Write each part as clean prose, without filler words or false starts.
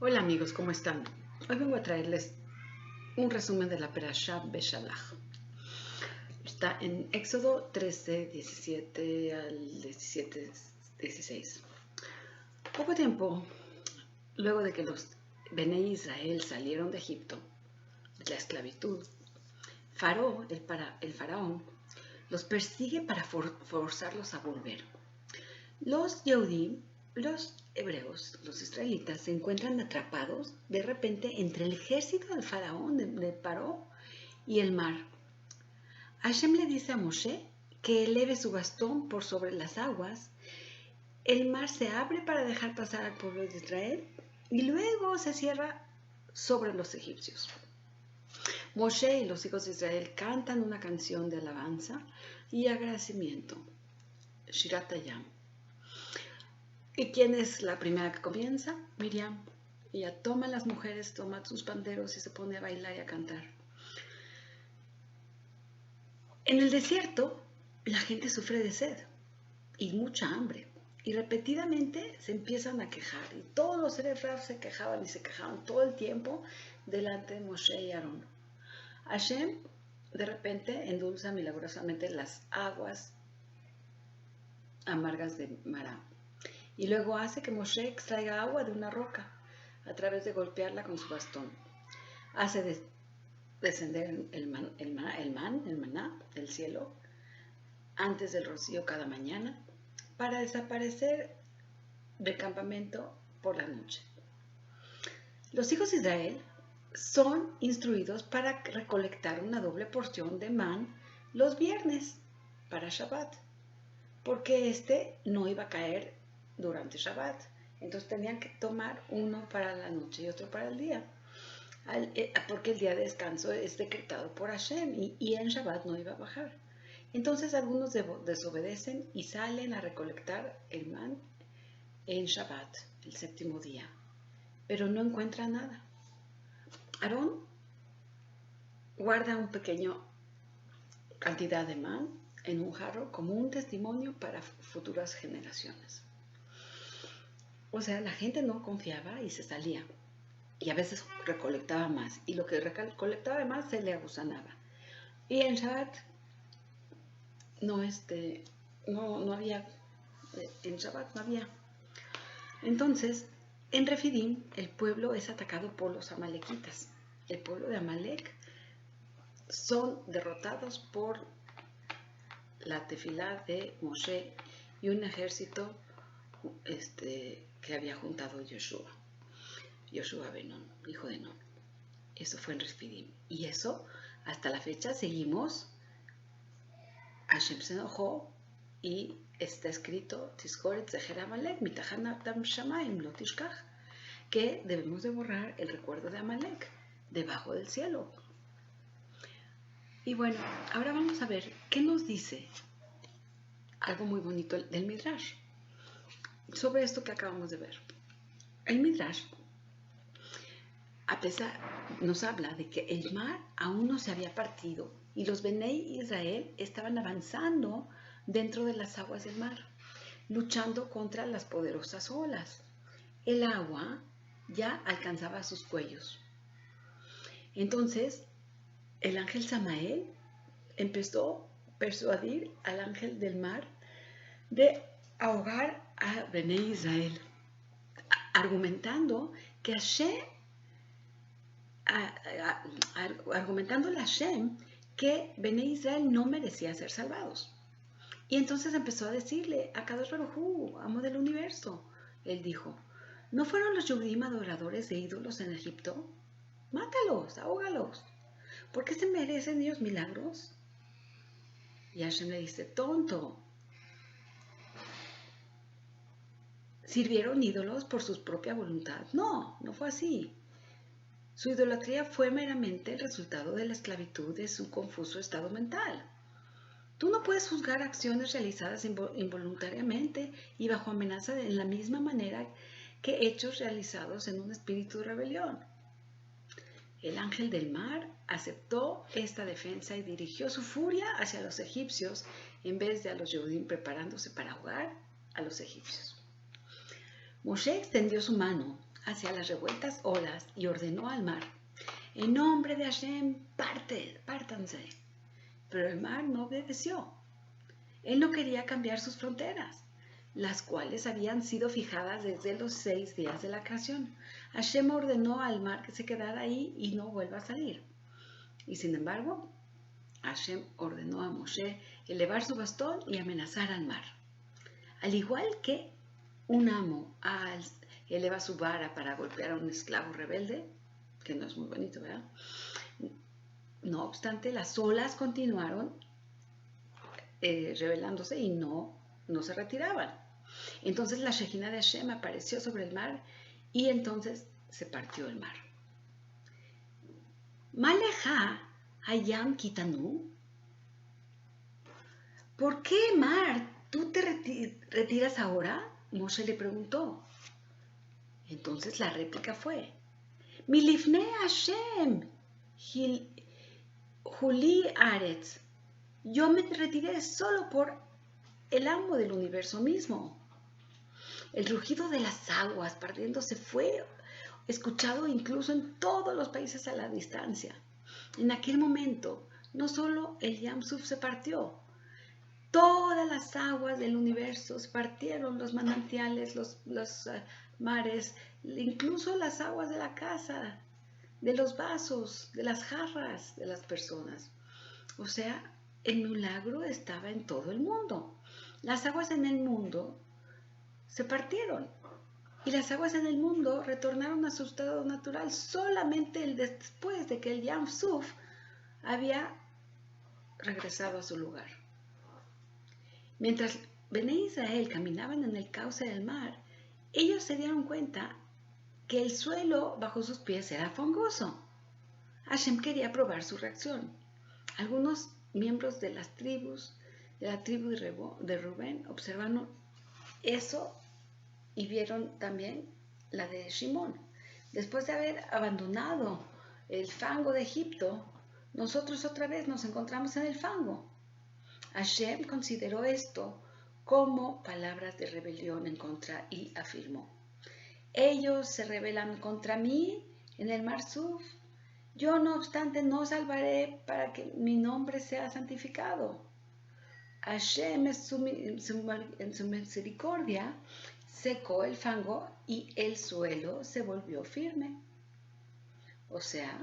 Hola amigos, ¿cómo están? Hoy vengo a traerles un resumen de la Perashá Beshalach. Está en Éxodo 13, 17 al 17, 16. Poco tiempo luego de que los Bene Israel salieron de Egipto, de la esclavitud, el faraón, los persigue para forzarlos a volver. Los Yehudim, los hebreos, los israelitas, se encuentran atrapados de repente entre el ejército del faraón de Paró y el mar. Hashem le dice a Moshe que eleve su bastón por sobre las aguas. El mar se abre para dejar pasar al pueblo de Israel y luego se cierra sobre los egipcios. Moshe y los hijos de Israel cantan una canción de alabanza y agradecimiento, Shirat Hayam. ¿Y quién es la primera que comienza? Miriam. Ella toma a las mujeres, toma sus panderos y se pone a bailar y a cantar. En el desierto, la gente sufre de sed y mucha hambre. Y repetidamente se empiezan a quejar. Y todos los Serefraf se quejaban y se quejaban todo el tiempo delante de Moshe y Aarón. Hashem de repente endulza milagrosamente las aguas amargas de Mará. Y luego hace que Moshe extraiga agua de una roca a través de golpearla con su bastón. Hace descender el maná del cielo antes del rocío cada mañana para desaparecer del campamento por la noche. Los hijos de Israel son instruidos para recolectar una doble porción de man los viernes para Shabbat, porque este no iba a caer durante Shabbat. Entonces tenían que tomar uno para la noche y otro para el día, porque el día de descanso es decretado por Hashem y en Shabbat no iba a bajar. Entonces algunos desobedecen y salen a recolectar el man en Shabbat, el séptimo día, pero no encuentran nada. Aarón guarda una pequeña cantidad de man en un jarro como un testimonio para futuras generaciones. O sea, la gente no confiaba y se salía. Y a veces recolectaba más. Y lo que recolectaba más se le agusanaba. Y en Shabbat no había. En Shabbat no había. Entonces, en Refidim, el pueblo es atacado por los amalequitas. El pueblo de Amalek son derrotados por la tefilá de Moshe y un ejército que había juntado Yoshua Benón, hijo de Nun. Eso fue en Refidim. Y eso, hasta la fecha, seguimos. Hashem se enojó y está escrito Tizkoret Zecher Amalek mitachanatam shamayim lo tishkach, que debemos de borrar el recuerdo de Amalek debajo del cielo. Y bueno, ahora vamos a ver qué nos dice algo muy bonito del Midrash sobre esto que acabamos de ver. El Midrash nos habla de que el mar aún no se había partido y los Benei Israel estaban avanzando dentro de las aguas del mar, luchando contra las poderosas olas. El agua ya alcanzaba sus cuellos. Entonces, el ángel Samael empezó a persuadir al ángel del mar de ahogar a Benei Israel, argumentándole a Hashem que Benei Israel no merecía ser salvados. Y entonces empezó a decirle a Kadosh Baruj Hu, amo del universo. Él dijo, ¿no fueron los Yehudim adoradores de ídolos en Egipto? Mátalos, ahógalos. ¿Por qué se merecen ellos milagros? Y Hashem le dice, tonto, ¿sirvieron ídolos por su propia voluntad? No, no fue así. Su idolatría fue meramente el resultado de la esclavitud de su confuso estado mental. Tú no puedes juzgar acciones realizadas involuntariamente y bajo amenaza en la misma manera que hechos realizados en un espíritu de rebelión. El ángel del mar aceptó esta defensa y dirigió su furia hacia los egipcios en vez de a los Yehudim preparándose para ahogar a los egipcios. Moshe extendió su mano hacia las revueltas olas y ordenó al mar: en nombre de Hashem, pártanse. Pero el mar no obedeció. Él no quería cambiar sus fronteras, las cuales habían sido fijadas desde los 6 días de la creación. Hashem ordenó al mar que se quedara ahí y no vuelva a salir. Y sin embargo, Hashem ordenó a Moshe elevar su bastón y amenazar al mar. Al igual que un amo eleva su vara para golpear a un esclavo rebelde, que no es muy bonito, ¿verdad? No obstante, las olas continuaron rebelándose y no se retiraban. Entonces la Shejina de Hashem apareció sobre el mar y entonces se partió el mar. Maleja Hayam Kitanu. ¿Por qué, mar, tú te retiras ahora? Moshe le preguntó. Entonces la réplica fue: Milifne Hashem Juli Aretz. Yo me retiré solo por el amo del universo mismo. El rugido de las aguas partiéndose fue escuchado incluso en todos los países a la distancia. En aquel momento, no solo el Yam Suf se partió, todas las aguas del universo se partieron, los manantiales, los mares, incluso las aguas de la casa, de los vasos, de las jarras de las personas. O sea, el milagro estaba en todo el mundo. Las aguas en el mundo se partieron y las aguas en el mundo retornaron a su estado natural solamente después de que el Yam Suf había regresado a su lugar. Mientras Bnei Israel caminaban en el cauce del mar, ellos se dieron cuenta que el suelo bajo sus pies era fangoso. Hashem quería probar su reacción. Algunos miembros de las tribus, de la tribu de Rubén, observaron eso y vieron también la de Shimón. Después de haber abandonado el fango de Egipto, nosotros otra vez nos encontramos en el fango. Hashem consideró esto como palabras de rebelión en contra y afirmó: ellos se rebelan contra mí en el Mar Suf. Yo, no obstante, no salvaré para que mi nombre sea santificado. Hashem en su misericordia secó el fango y el suelo se volvió firme. O sea,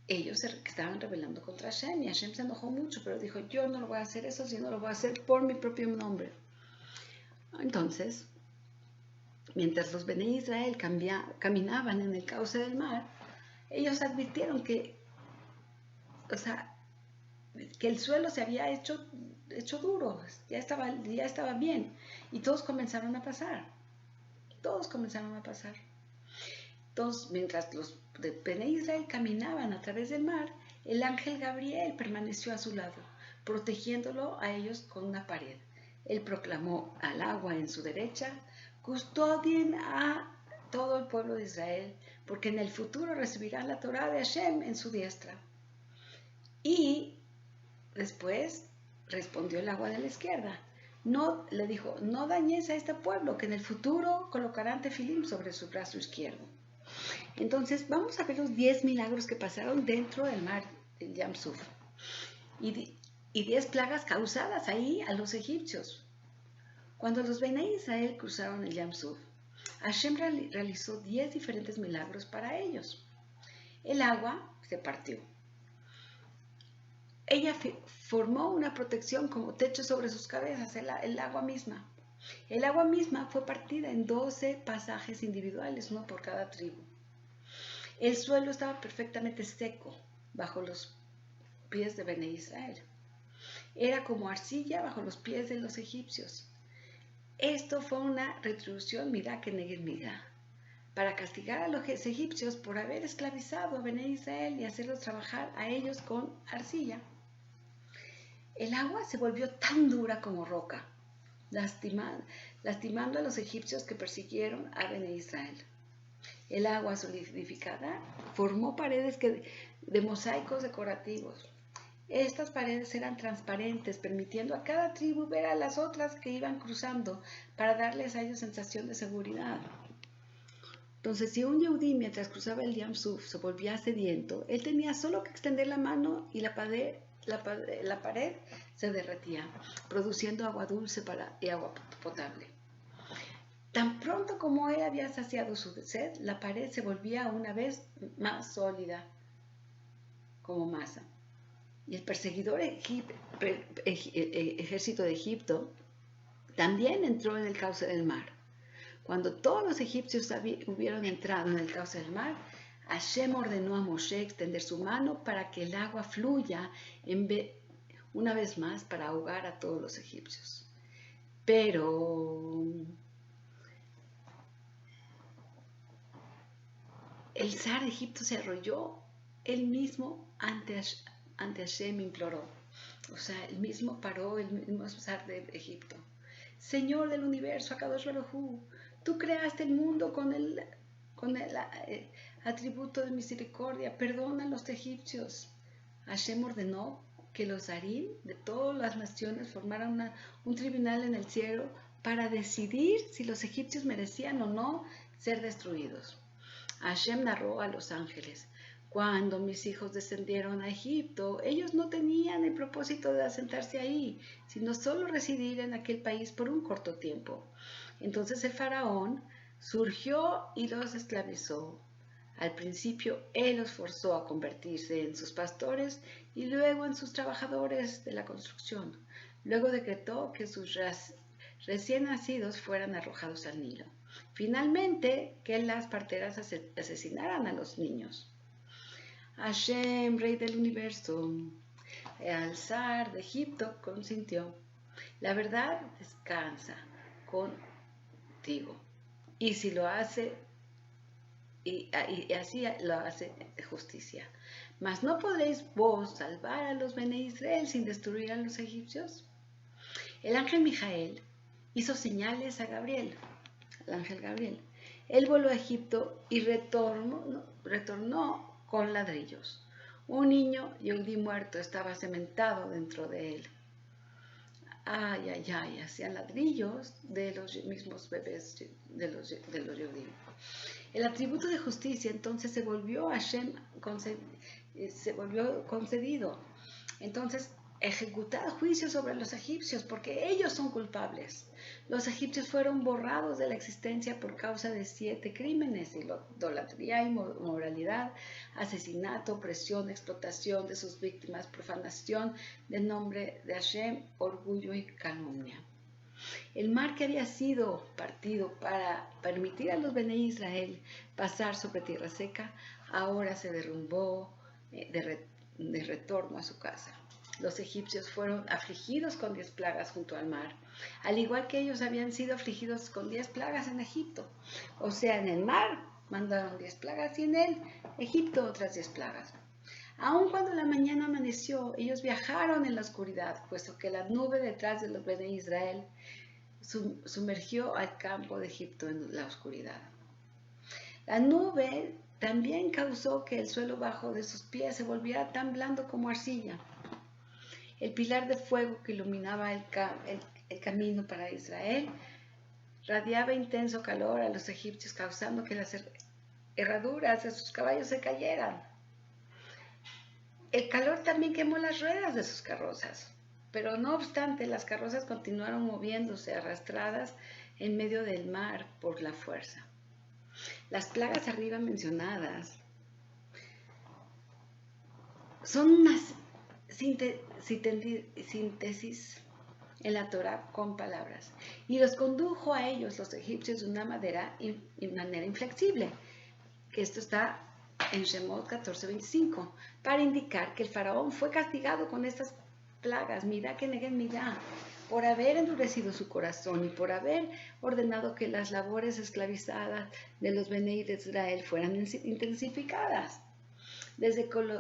ellos se estaban rebelando contra Hashem y Hashem se enojó mucho, pero dijo: yo no lo voy a hacer eso, sino lo voy a hacer por mi propio nombre. Entonces, mientras los Bnei Israel caminaban en el cauce del mar, ellos advirtieron que el suelo se había hecho duro, ya estaba bien, y todos comenzaron a pasar. Entonces, mientras los de Bnei Israel caminaban a través del mar, el ángel Gabriel permaneció a su lado, protegiéndolo a ellos con una pared. Él proclamó al agua en su derecha: custodien a todo el pueblo de Israel, porque en el futuro recibirán la Torá de Hashem en su diestra. Y después respondió el agua de la izquierda. Le dijo: no dañes a este pueblo, que en el futuro colocarán tefilim sobre su brazo izquierdo. Entonces vamos a ver los 10 milagros que pasaron dentro del mar del Yam Suf. Y 10 plagas causadas ahí a los egipcios. Cuando los Bnei Israel cruzaron el Yam Suf, Hashem realizó 10 diferentes milagros para ellos. El agua se partió. Ella formó una protección como techo sobre sus cabezas, el agua misma. El agua misma fue partida en 12 pasajes individuales, uno por cada tribu. El suelo estaba perfectamente seco bajo los pies de Bnei Israel. Era como arcilla bajo los pies de los egipcios. Esto fue una retribución mirá que neged mirá, para castigar a los egipcios por haber esclavizado a Bnei Israel y hacerlos trabajar a ellos con arcilla. El agua se volvió tan dura como roca, lastimando a los egipcios que persiguieron a Bnei Israel. El agua solidificada formó paredes de mosaicos decorativos Estas paredes eran transparentes, permitiendo a cada tribu ver a las otras que iban cruzando para darles a ellos sensación de seguridad. Entonces, si un Yehudí mientras cruzaba el Yam Suf se volvía sediento, él tenía solo que extender la mano y la pared se derretía, produciendo agua dulce y agua potable. Tan pronto como él había saciado su sed, la pared se volvía una vez más sólida como masa. Y el perseguidor ejército de Egipto también entró en el cauce del mar. Cuando todos los egipcios hubieron entrado en el cauce del mar, Hashem ordenó a Moshe extender su mano para que el agua fluya una vez más para ahogar a todos los egipcios. Pero el zar de Egipto se arrolló él mismo ante Hashem, imploró. O sea, él mismo paró, el mismo zar de Egipto. Señor del universo, Akadosh Baruj Hu, tú creaste el mundo con el atributo de misericordia, perdona a los egipcios. Hashem ordenó que los zarim de todas las naciones formaran un tribunal en el cielo para decidir si los egipcios merecían o no ser destruidos. Hashem narró a los ángeles: cuando mis hijos descendieron a Egipto, ellos no tenían el propósito de asentarse ahí, sino solo residir en aquel país por un corto tiempo. Entonces el faraón surgió y los esclavizó. Al principio él los forzó a convertirse en sus pastores y luego en sus trabajadores de la construcción. Luego decretó que sus recién nacidos fueran arrojados al Nilo. Finalmente, que las parteras asesinaran a los niños. Hashem, rey del universo, al zar de Egipto consintió: la verdad descansa contigo, y si lo hace, y así lo hace justicia. Mas ¿no podréis vos salvar a los Bene Israel sin destruir a los egipcios? El ángel Mijael hizo señales a Gabriel, al ángel Gabriel. Él voló a Egipto y retornó con ladrillos. Un niño Yehudí muerto estaba cementado dentro de él. Ay, ay, ay, hacían ladrillos de los mismos bebés de los Yehudí. El atributo de justicia entonces se volvió concedido. Entonces, ejecutar juicio sobre los egipcios, porque ellos son culpables. Los egipcios fueron borrados de la existencia por causa de 7 crímenes: idolatría, inmoralidad, asesinato, opresión, explotación de sus víctimas, profanación del nombre de Hashem, orgullo y calumnia. El mar que había sido partido para permitir a los Bene Israel pasar sobre tierra seca, ahora se derrumbó de retorno a su casa. Los egipcios fueron afligidos con 10 plagas junto al mar, al igual que ellos habían sido afligidos con 10 plagas en Egipto. O sea, en el mar mandaron 10 plagas y en el Egipto otras 10 plagas. Aun cuando la mañana amaneció, ellos viajaron en la oscuridad, puesto que la nube detrás de los Bene Israel sumergió al campo de Egipto en la oscuridad. La nube también causó que el suelo bajo de sus pies se volviera tan blando como arcilla. El pilar de fuego que iluminaba el camino para Israel radiaba intenso calor a los egipcios, causando que las herraduras de sus caballos se cayeran. El calor también quemó las ruedas de sus carrozas, pero no obstante las carrozas continuaron moviéndose arrastradas en medio del mar por la fuerza. Las plagas arriba mencionadas son una síntesis en la Torah con palabras, y los condujo a ellos los egipcios de una manera inflexible, que esto está en Shemot 14:25, para indicar que el faraón fue castigado con estas plagas, mirá que neguen mirá, por haber endurecido su corazón y por haber ordenado que las labores esclavizadas de los Bene Israel fueran intensificadas. Desde que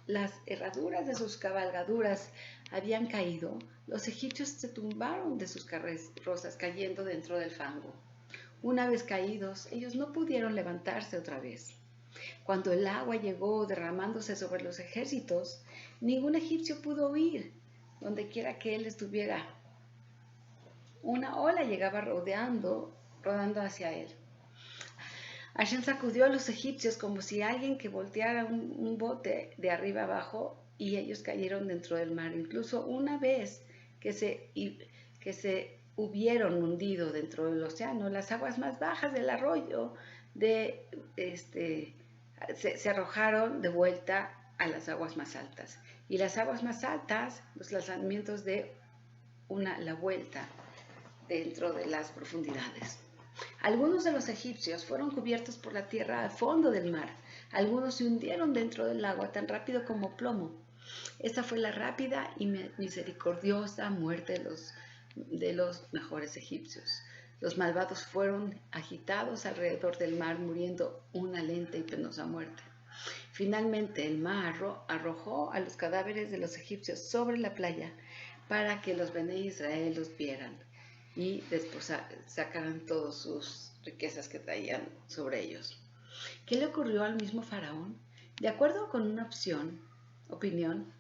las herraduras de sus cabalgaduras habían caído, los egipcios se tumbaron de sus carrozas, cayendo dentro del fango. Una vez caídos, ellos no pudieron levantarse otra vez. Cuando el agua llegó derramándose sobre los ejércitos, ningún egipcio pudo huir, donde quiera que él estuviera. Una ola llegaba rodando hacia él. Hashem sacudió a los egipcios como si alguien que volteara un bote de arriba abajo y ellos cayeron dentro del mar. Incluso una vez que se hubieron hundido dentro del océano, las aguas más bajas del arroyo se arrojaron de vuelta a las aguas más altas. Y las aguas más altas, los lanzamientos de la vuelta dentro de las profundidades. Algunos de los egipcios fueron cubiertos por la tierra al fondo del mar. Algunos se hundieron dentro del agua tan rápido como plomo. Esta fue la rápida y misericordiosa muerte de los mejores egipcios. Los malvados fueron agitados alrededor del mar, muriendo una lenta y penosa muerte. Finalmente el mar arrojó a los cadáveres de los egipcios sobre la playa para que los Bene Israel los vieran y después sacaran todas sus riquezas que traían sobre ellos. ¿Qué le ocurrió al mismo faraón? De acuerdo con una opinión,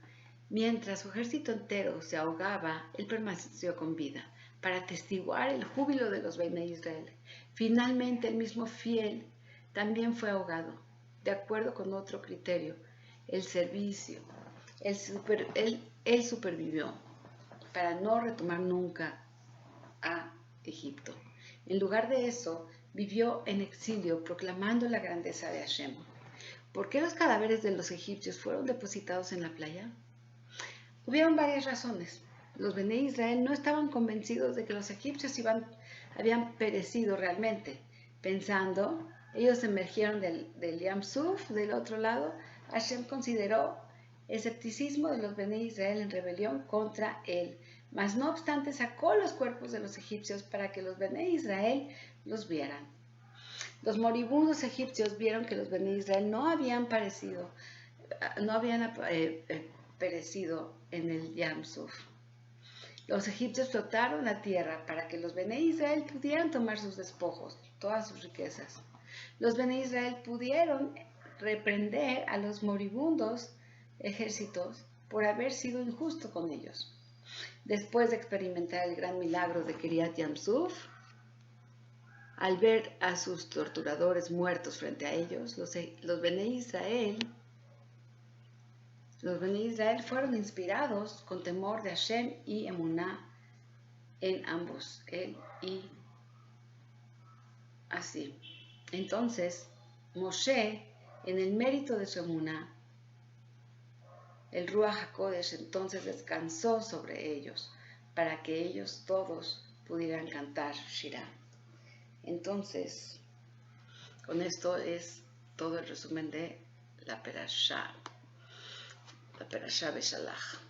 mientras su ejército entero se ahogaba, él permaneció con vida para atestiguar el júbilo de los Bene Israel. Finalmente, el mismo fiel también fue ahogado. De acuerdo con otro criterio, él supervivió para no retomar nunca a Egipto. En lugar de eso, vivió en exilio proclamando la grandeza de Hashem. ¿Por qué los cadáveres de los egipcios fueron depositados en la playa? Hubieron varias razones. Los Bene Israel no estaban convencidos de que los egipcios habían perecido realmente. Pensando, ellos emergieron del Yam Suf, del otro lado. Hashem consideró el escepticismo de los Bene Israel en rebelión contra él. Mas no obstante sacó los cuerpos de los egipcios para que los Bene Israel los vieran. Los moribundos egipcios vieron que los Bene Israel no habían perecido en el Yam Suf. Los egipcios flotaron la tierra para que los Bene Israel pudieran tomar sus despojos, todas sus riquezas. Los Bene Israel pudieron reprender a los moribundos ejércitos por haber sido injusto con ellos. Después de experimentar el gran milagro de Kiryat Yam-Suf, al ver a sus torturadores muertos frente a ellos, los Bene Israel fueron inspirados con temor de Hashem y emuná en ambos, él y así. Entonces, Moshe, en el mérito de su emuná, el Ruach HaKodesh entonces descansó sobre ellos para que ellos todos pudieran cantar Shirah. Entonces, con esto es todo el resumen de la Perashá Beshalach.